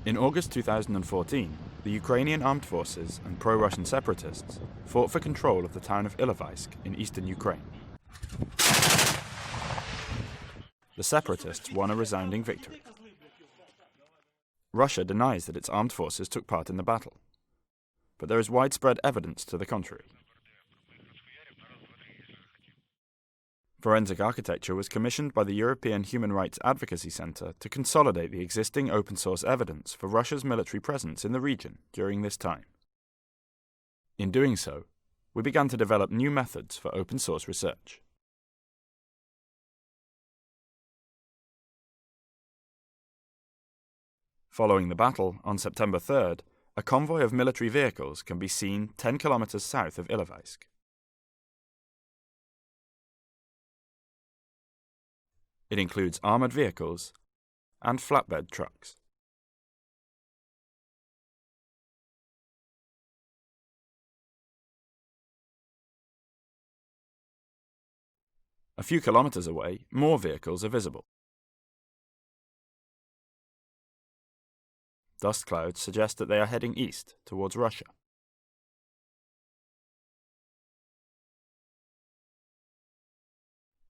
In August 2014, the Ukrainian armed forces and pro-Russian separatists fought for control of the town of Ilovaisk in eastern Ukraine. The separatists won a resounding victory. Russia denies that its armed forces took part in the battle, but there is widespread evidence to the contrary. Forensic architecture was commissioned by the European Human Rights Advocacy Centre to consolidate the existing open-source evidence for Russia's military presence in the region during this time. In doing so, we began to develop new methods for open-source research. Following the battle, on September 3rd, a convoy of military vehicles can be seen 10 kilometers south of Ilovaisk. It includes armoured vehicles and flatbed trucks. A few kilometers away, more vehicles are visible. Dust clouds suggest that they are heading east towards Russia.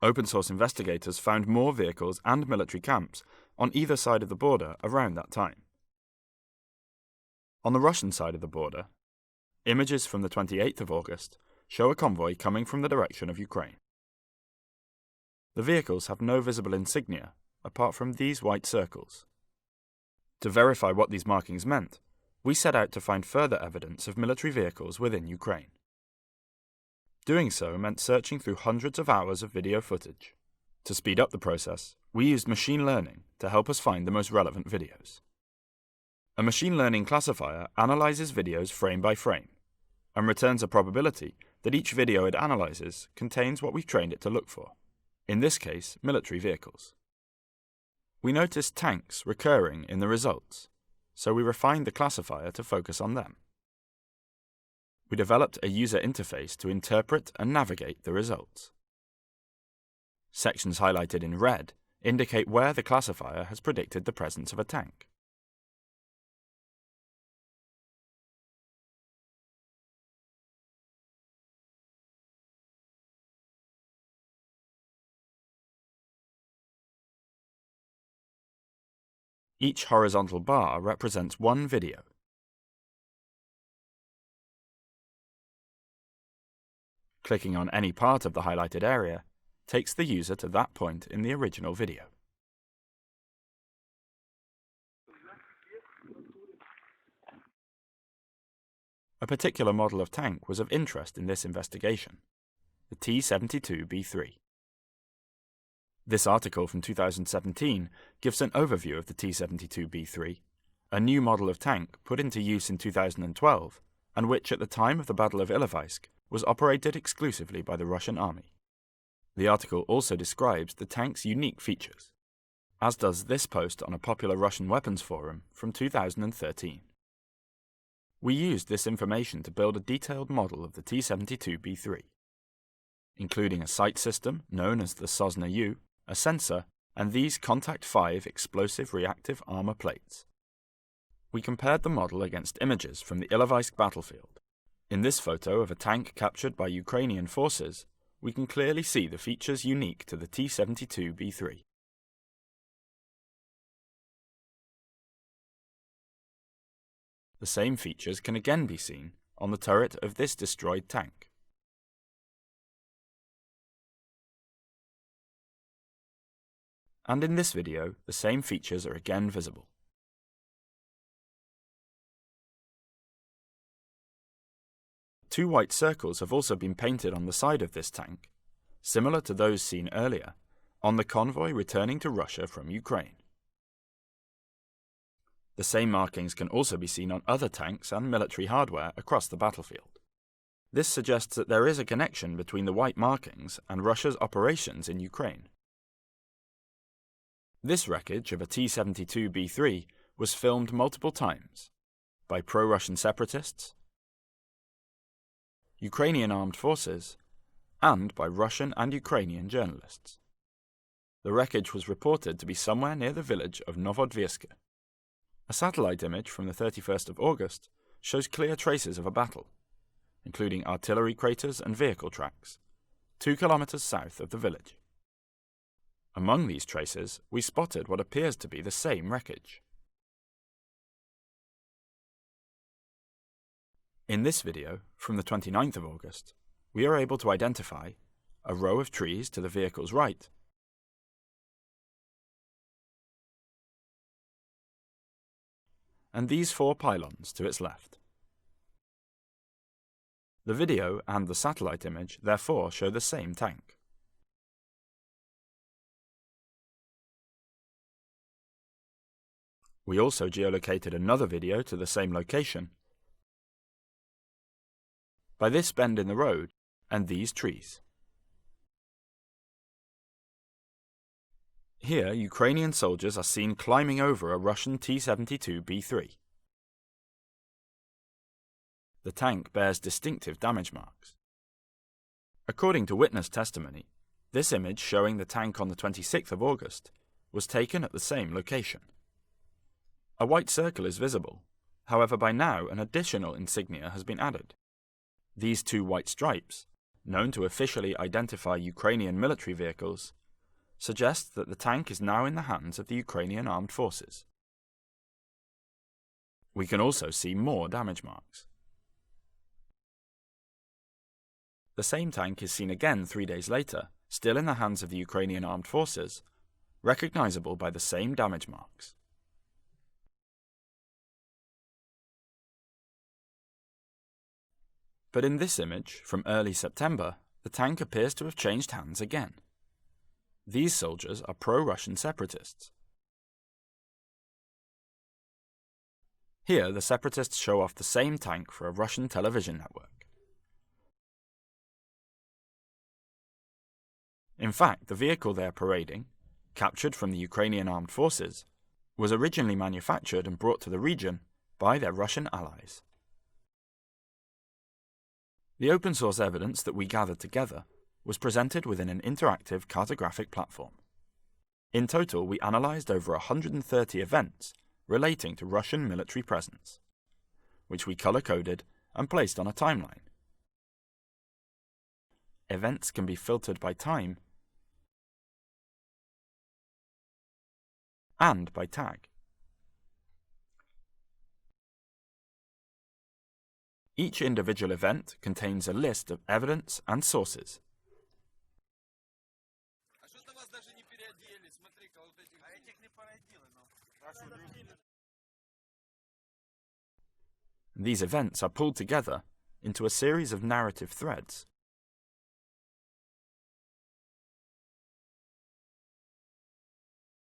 Open-source investigators found more vehicles and military camps on either side of the border around that time. On the Russian side of the border, images from the 28th of August show a convoy coming from the direction of Ukraine. The vehicles have no visible insignia apart from these white circles. To verify what these markings meant, we set out to find further evidence of military vehicles within Ukraine. Doing so meant searching through hundreds of hours of video footage. To speed up the process, we used machine learning to help us find the most relevant videos. A machine learning classifier analyzes videos frame by frame and returns a probability that each video it analyzes contains what we've trained it to look for, in this case, military vehicles. We noticed tanks recurring in the results, so we refined the classifier to focus on them. We developed a user interface to interpret and navigate the results. Sections highlighted in red indicate where the classifier has predicted the presence of a tank. Each horizontal bar represents one video. Clicking on any part of the highlighted area takes the user to that point in the original video. A particular model of tank was of interest in this investigation, the T-72B3. This article from 2017 gives an overview of the T-72B3, a new model of tank put into use in 2012 and which at the time of the Battle of Ilovaisk was operated exclusively by the Russian army. The article also describes the tank's unique features, as does this post on a popular Russian weapons forum from 2013. We used this information to build a detailed model of the T-72B3, including a sight system known as the Sosna-U, a sensor, and these Contact 5 explosive reactive armor plates. We compared the model against images from the Ilovaisk battlefield. In this photo of a tank captured by Ukrainian forces, we can clearly see the features unique to the T-72B3. The same features can again be seen on the turret of this destroyed tank. And in this video, the same features are again visible. Two white circles have also been painted on the side of this tank, similar to those seen earlier, on the convoy returning to Russia from Ukraine. The same markings can also be seen on other tanks and military hardware across the battlefield. This suggests that there is a connection between the white markings and Russia's operations in Ukraine. This wreckage of a T-72B3 was filmed multiple times by pro-Russian separatists, Ukrainian armed forces, and by Russian and Ukrainian journalists. The wreckage was reported to be somewhere near the village of Novodviersk. A satellite image from the 31st of August shows clear traces of a battle, including artillery craters and vehicle tracks, 2 kilometers south of the village. Among these traces, we spotted what appears to be the same wreckage. In this video, from the 29th of August, we are able to identify a row of trees to the vehicle's right, and these 4 pylons to its left. The video and the satellite image therefore show the same tank. We also geolocated another video to the same location by this bend in the road and these trees. Here, Ukrainian soldiers are seen climbing over a Russian T-72B3. The tank bears distinctive damage marks. According to witness testimony, this image showing the tank on the 26th of August was taken at the same location. A white circle is visible, however by now an additional insignia has been added. These 2 white stripes, known to officially identify Ukrainian military vehicles, suggest that the tank is now in the hands of the Ukrainian armed forces. We can also see more damage marks. The same tank is seen again 3 days later, still in the hands of the Ukrainian armed forces, recognizable by the same damage marks. But in this image, from early September, the tank appears to have changed hands again. These soldiers are pro-Russian separatists. Here, the separatists show off the same tank for a Russian television network. In fact, the vehicle they are parading, captured from the Ukrainian armed forces, was originally manufactured and brought to the region by their Russian allies. The open-source evidence that we gathered together was presented within an interactive cartographic platform. In total, we analysed over 130 events relating to Russian military presence, which we colour-coded and placed on a timeline. Events can be filtered by time and by tag. Each individual event contains a list of evidence and sources. These events are pulled together into a series of narrative threads.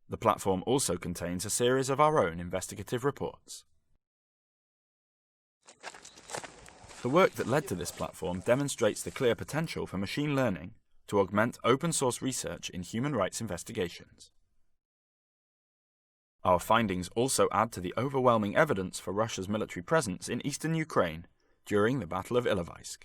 The platform also contains a series of our own investigative reports. The work that led to this platform demonstrates the clear potential for machine learning to augment open-source research in human rights investigations. Our findings also add to the overwhelming evidence for Russia's military presence in eastern Ukraine during the Battle of Ilovaisk.